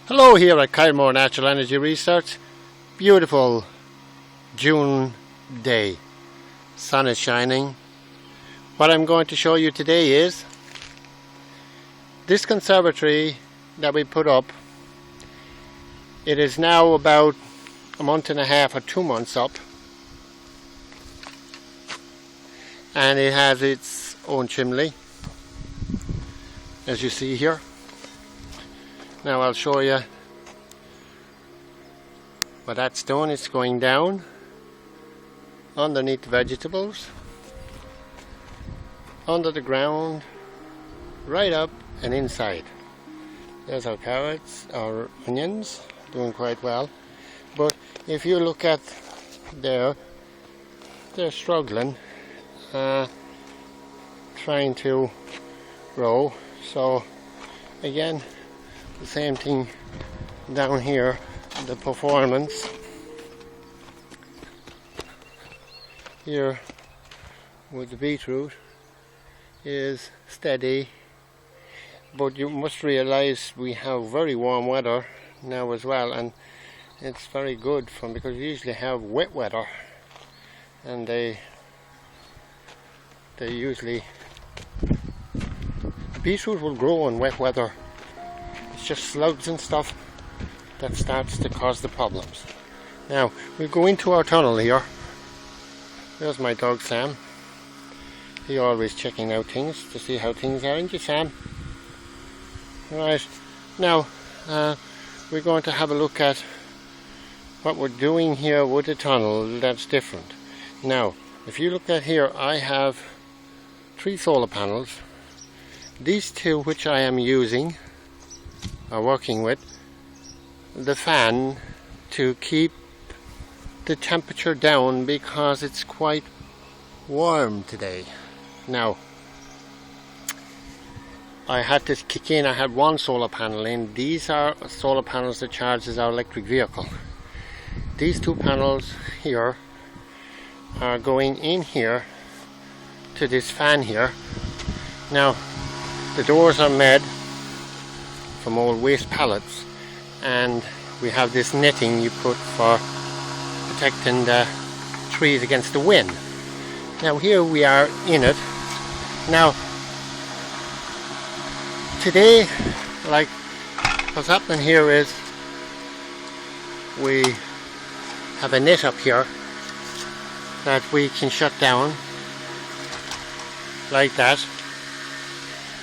Hello here at Kylemore Natural Energy Research. Beautiful June day. Sun is shining. What I'm going to show you today is this conservatory that we put up. It is now about a month and a half or 2 months up, and it has its own chimney, as you see here. Now I'll show you what that's doing. It's going down underneath the vegetables, under the ground, right up and inside. There's our carrots, our onions, doing quite well. But if you look at there, they're struggling, trying to grow. So again, the same thing down here. The performance here with the beetroot is steady, but you must realize we have very warm weather now as well, and it's very good because we usually have wet weather, and they usually, beetroot will grow in wet weather. It's just slugs and stuff that starts to cause the problems. Now we go into our tunnel here. There's my dog Sam. He always checking out things to see how things are, isn't you, Sam? Right, now we're going to have a look at what we're doing here with the tunnel that's different. Now if you look at here, I have 3 solar panels. These 2 which I am using are working with the fan to keep the temperature down because it's quite warm today. Now I had to kick in, I had 1 solar panel in. These are solar panels that charges our electric vehicle. These 2 panels here are going in here to this fan here. Now the doors are made from old waste pallets, and we have this netting you put for protecting the trees against the wind. Now here we are in it. Now today, like, what's happening here is we have a net up here that we can shut down like that.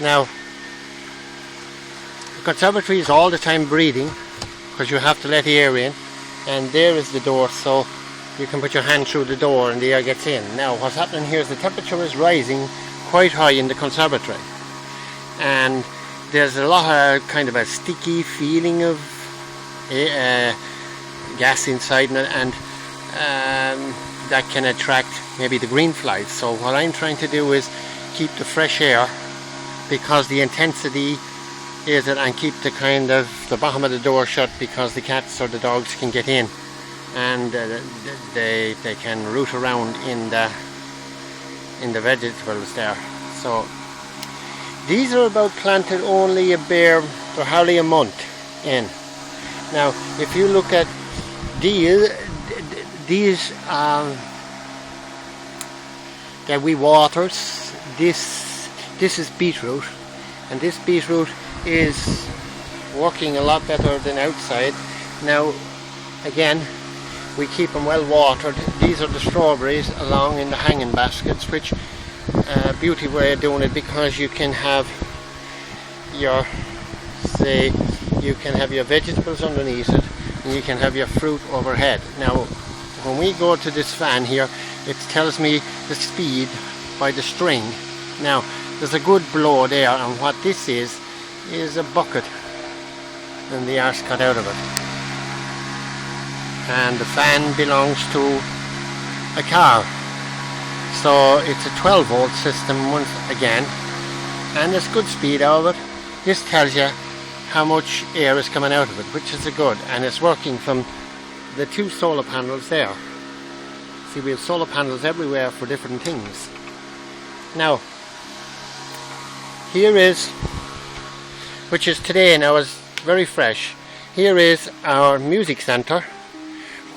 Now the conservatory is all the time breathing because you have to let the air in, and there is the door, so you can put your hand through the door and the air gets in. Now what's happening here is the temperature is rising quite high in the conservatory, and there's a lot of kind of a sticky feeling of gas inside, and that can attract maybe the green flies. So what I'm trying to do is keep the fresh air, because the intensity is it, and keep the kind of the bottom of the door shut because the cats or the dogs can get in, and they can root around in the vegetables there. So these are about planted only they're hardly a month in. Now if you look at these that we watered, this is beetroot, and this beetroot is working a lot better than outside. Now again, we keep them well watered. These are the strawberries along in the hanging baskets, which beauty way of doing it, because you can have your vegetables underneath it, and you can have your fruit overhead. Now when we go to this fan here, it tells me the speed by the string. Now there's a good blow there, and what this is a bucket and the arse cut out of it, and the fan belongs to a car, so it's a 12-volt system once again, and there's good speed out of it. This tells you how much air is coming out of it, which is a good, and it's working from the 2 solar panels there. See, we have solar panels everywhere for different things. Now here is, which is today, now is very fresh. here is our music center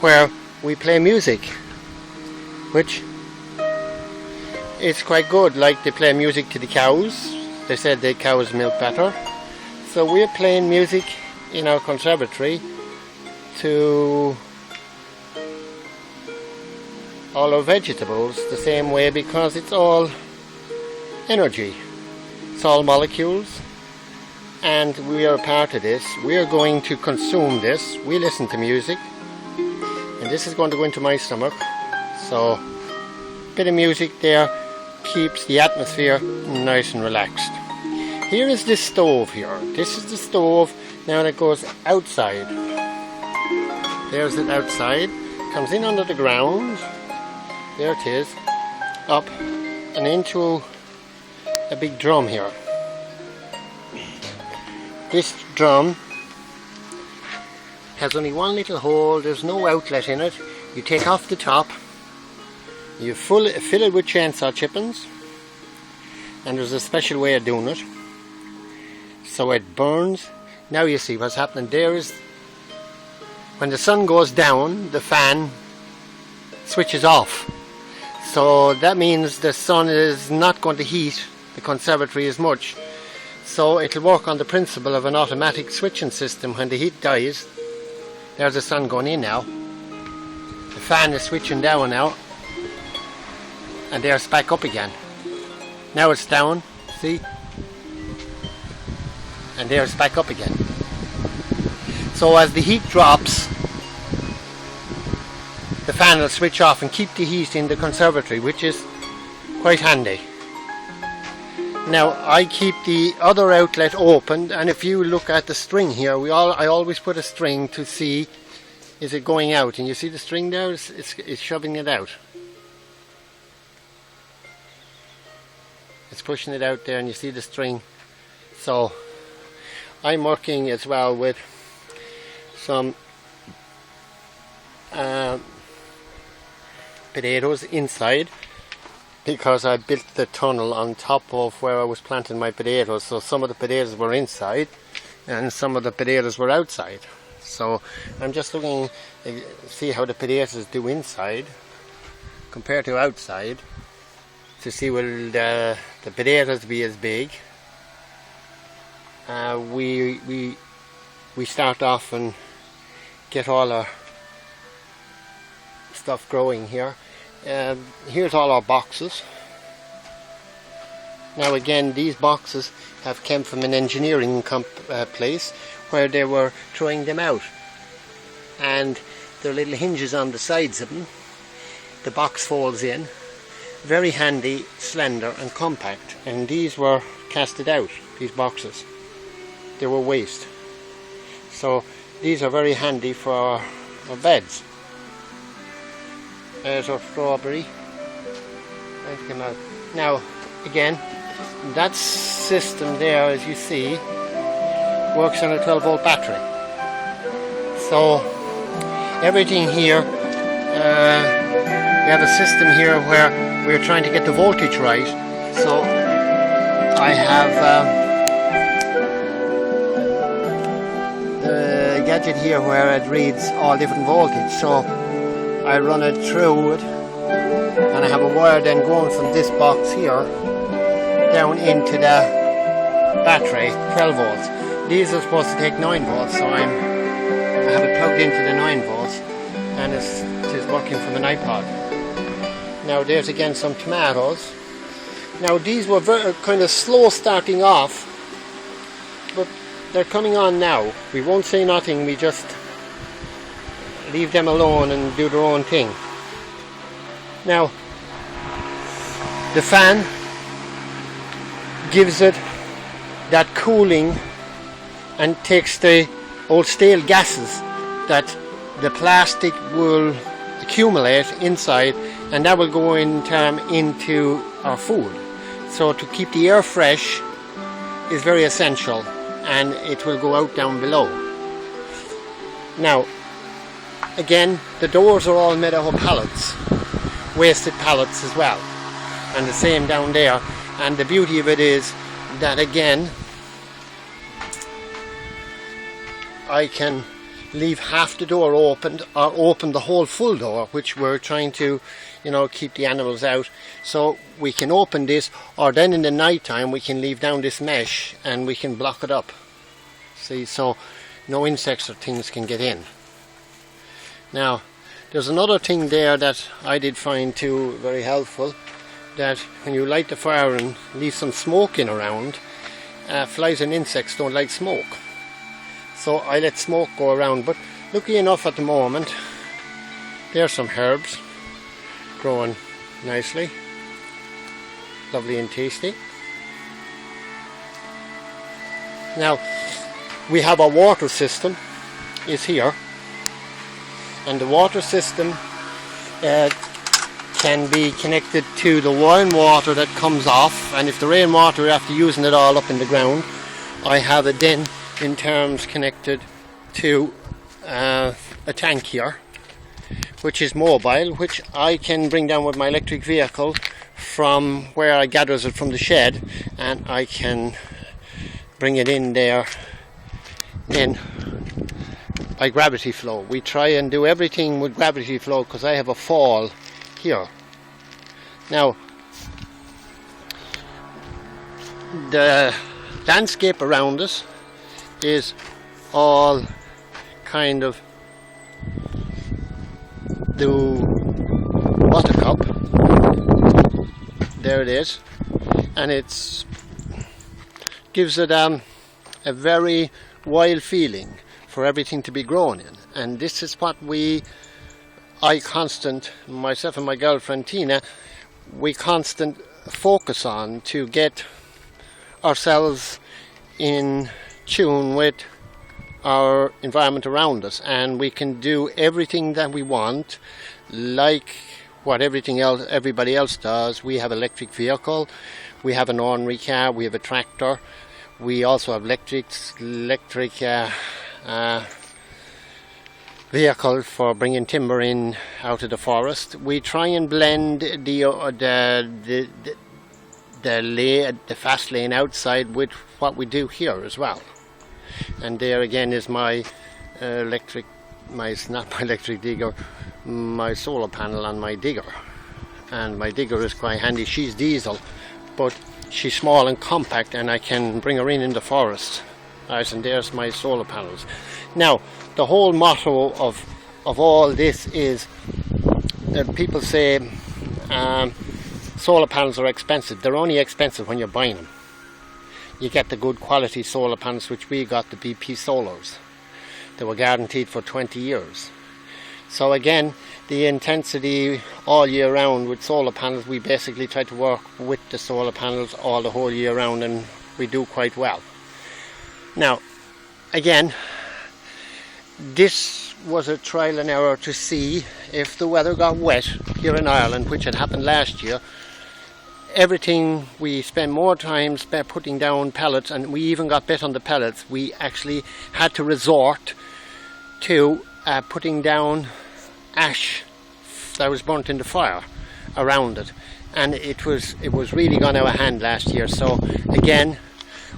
where we play music, which is quite good. Like, they play music to the cows. They said the cows milk better. So we're playing music in our conservatory to all our vegetables the same way, because it's all energy, it's all molecules, and we are a part of this. We are going to consume this. We listen to music, and this is going to go into my stomach. So a bit of music there keeps the atmosphere nice and relaxed. Here is this stove here. This is the stove now that goes outside. There's it outside. Comes in under the ground. There it is. Up and into a big drum here. This drum has only one little hole. There's no outlet in it. You take off the top. You fill it with chainsaw chippings. And there's a special way of doing it. So it burns. Now you see what's happening. There is, when the sun goes down, the fan switches off. So that means the sun is not going to heat the conservatory as much. So it'll work on the principle of an automatic switching system. When the heat dies, there's the sun going in now. The fan is switching down now. And there's back up again. Now it's down, see? And there's back up again. So as the heat drops, the fan will switch off and keep the heat in the conservatory, which is quite handy. Now I keep the other outlet open, and if you look at the string here, I always put a string to see is it going out, and you see the string there, it's shoving it out. It's pushing it out there, and you see the string. So I'm working as well with some potatoes inside, because I built the tunnel on top of where I was planting my potatoes. So some of the potatoes were inside and some of the potatoes were outside. So I'm just looking to see how the potatoes do inside compared to outside, to see will the potatoes be as big. We start off and get all our stuff growing here. Here's all our boxes. Now again, these boxes have come from an engineering place where they were throwing them out, and there are little hinges on the sides of them. The box folds in. Very handy, slender and compact, and these were casted out, these boxes. They were waste. So these are very handy for our beds. There's our strawberry. Now again, that system there, as you see, works on a 12-volt battery. So everything here, we have a system here where we're trying to get the voltage right. So I have the gadget here where it reads all different voltage. So I run it through it, and I have a wire then going from this box here down into the battery, 12 volts. These are supposed to take 9 volts, so I have it plugged into the 9 volts, and it is working from an iPod. Now there's again some tomatoes. Now these were very kind of slow starting off, but they're coming on now. We won't say nothing, we just leave them alone and do their own thing. Now the fan gives it that cooling and takes the old stale gases that the plastic will accumulate inside, and that will go in time into our food. So to keep the air fresh is very essential, and it will go out down below. Now again, the doors are all made out of pallets, wasted pallets as well, and the same down there. And the beauty of it is that again I can leave half the door opened or open the whole full door, which we're trying to, keep the animals out. So we can open this, or then in the night time we can leave down this mesh and we can block it up. See, so no insects or things can get in. Now, there's another thing there that I did find too very helpful, that when you light the fire and leave some smoke in around, flies and insects don't like smoke. So I let smoke go around, but lucky enough at the moment, there's some herbs growing nicely, lovely and tasty. Now, we have a water system is here, and the water system can be connected to the rainwater that comes off, and if the rainwater, after using it all up in the ground, I have it then in terms connected to a tank here, which is mobile, which I can bring down with my electric vehicle from where I gathers it from the shed, and I can bring it in there in by gravity flow. We try and do everything with gravity flow because I have a fall here. Now, the landscape around us is all kind of the buttercup. There it is, and it's gives it a very wild feeling for everything to be grown in. And this is what myself and my girlfriend Tina, we constant focus on to get ourselves in tune with our environment around us, and we can do everything that we want, like what everybody else does. We have electric vehicle, we have an ordinary car, we have a tractor, we also have electric vehicle for bringing timber in out of the forest. We try and blend the fast lane outside with what we do here as well. And there again is my my solar panel on my digger. And my digger is quite handy. She's diesel, but she's small and compact, and I can bring her in the forest. Right, and there's my solar panels. Now, the whole motto of all this is that people say solar panels are expensive. They're only expensive when you're buying them. You get the good quality solar panels, which we got, the BP Solars. They were guaranteed for 20 years. So again, the intensity all year round with solar panels, we basically try to work with the solar panels all the whole year round, and we do quite well. Now, again, this was a trial and error to see if the weather got wet here in Ireland, which had happened last year. Everything, we spent more time putting down pellets, and we even got bit on the pellets. We actually had to resort to putting down ash that was burnt in the fire around it, and it was really gone out of hand last year. So again,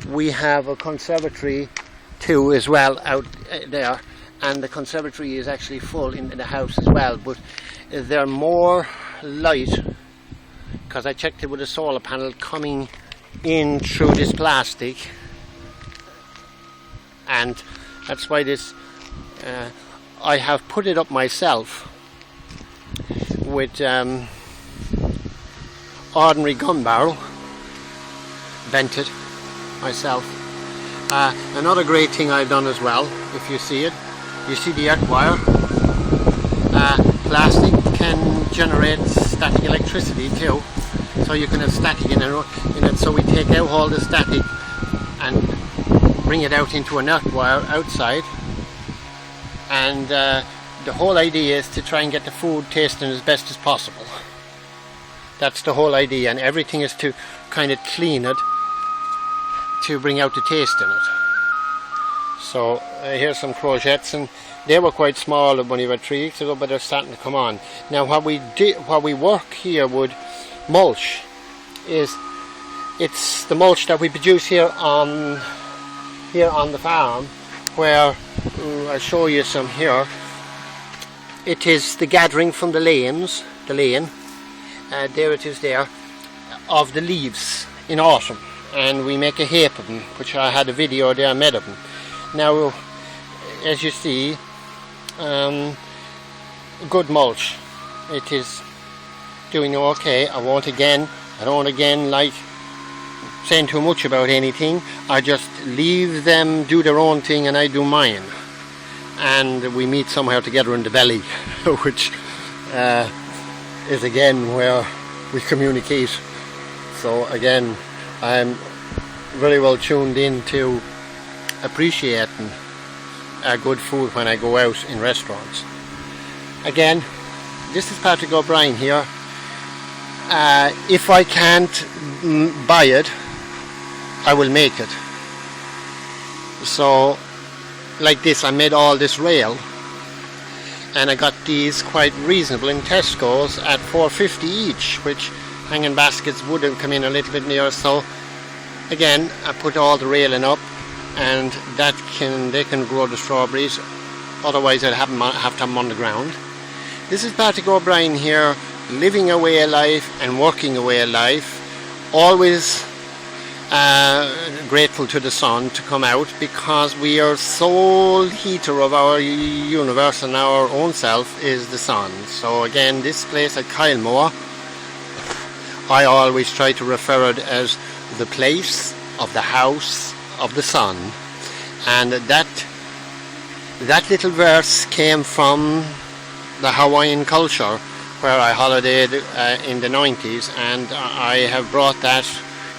we have a conservatory too as well out there, and the conservatory is actually full in the house as well, but they're more light because I checked it with a solar panel coming in through this plastic, and that's why this I have put it up myself with ordinary gun barrel, bent it myself. Another great thing I've done as well, if you see it, you see the earth wire. Plastic can generate static electricity too, so you can have static in it. So we take out all the static and bring it out into an earth wire outside, and the whole idea is to try and get the food tasting as best as possible. That's the whole idea, and everything is to kind of clean it to bring out the taste in it. So here's some courgettes, and they were quite small when they were 3 weeks ago, but they're starting to come on. Now what we work here with mulch is, it's the mulch that we produce here on the farm, where I'll show you some here. It is the gathering from the lane, there it is there, of the leaves in autumn, and we make a heap of them, which I had a video there I made of them. Now, as you see, good mulch. It is doing okay. I don't again like saying too much about anything. I just leave them do their own thing and I do mine, and we meet somewhere together in the valley, which is again where we communicate. So again, I'm very well tuned in to appreciating good food when I go out in restaurants. Again, this is Patrick O'Brien here. If I can't buy it, I will make it. So like this, I made all this rail, and I got these quite reasonable in Tesco's at $4.50 each, which hanging baskets would have come in a little bit near. So again, I put all the railing up, and they can grow the strawberries. Otherwise I'd have to have them on the ground. This is Patrick O'Brien here, living away a life and working away a life, always grateful to the sun to come out, because we are sole heater of our universe, and our own self is the sun. So again, this place at Kylemore, I always try to refer it as the place of the house of the sun, and that little verse came from the Hawaiian culture where I holidayed in the 90s, and I have brought that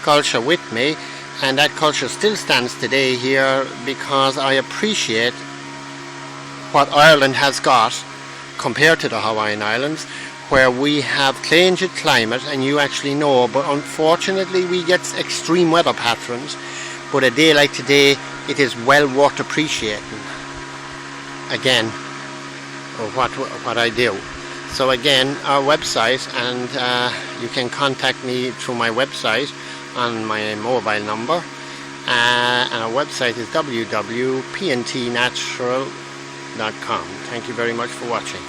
culture with me, and that culture still stands today here, because I appreciate what Ireland has got compared to the Hawaiian Islands, where we have changed climate, and you actually know, but unfortunately we get extreme weather patterns. But a day like today, it is well worth appreciating again what I do. So again, our website, and you can contact me through my website on my mobile number, and our website is www.pntnatural.com. Thank you very much for watching.